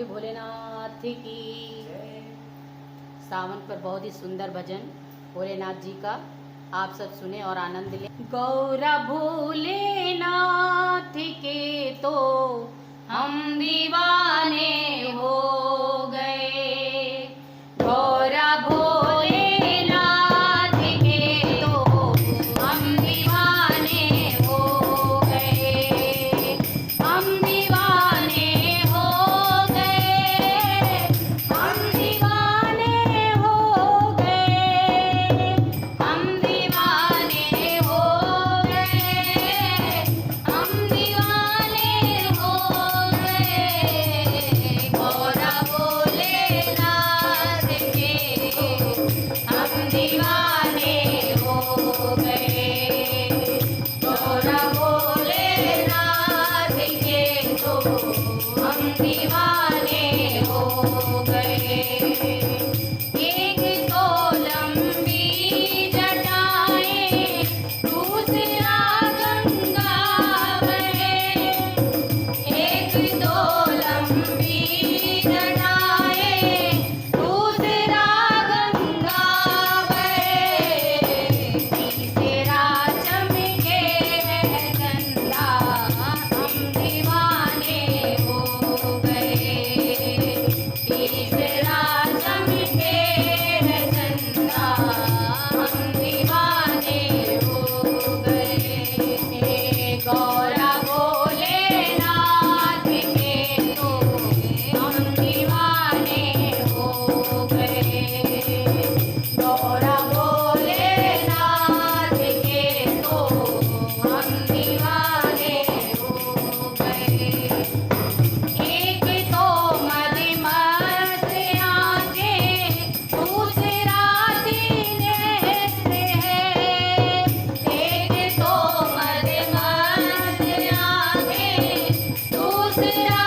बोली भोलेनाथ की। सावन पर बहुत ही सुंदर भजन भोलेनाथ जी का आप सब सुने और आनंद लें। गौरा भोलेनाथ के तो हम दीवाने हो गए, गौरा भोलेनाथ के तो हम दीवाने हो गए, हम दीवाने हो गए, हम दीवाने हो गए, हम दीवाने हो गए, हम दीवाने हो गए, गौरा भोलेनाथ के हम दीवाने हो गए, गौरा भोलेनाथ के तो हम दीवाने हो गए। एक तो लंबी जटाएं दूसरा गंगा बहे, एक तो लंबी जटाएं दूसरा गंगा बहे, तीसरा चमके है चंदा हम दीवाने हो गए, तीसरा चमके है चंदा हम दीवाने हो गए, गौरा भोलेनाथ के तो हम दीवाने हो गए, गौरा भोलेनाथ के तो हम दीवाने हो गए। एक तो मदमस्त आंखें दूसरा नेत्र है, एक तो मदमस्त आंखें दूसरा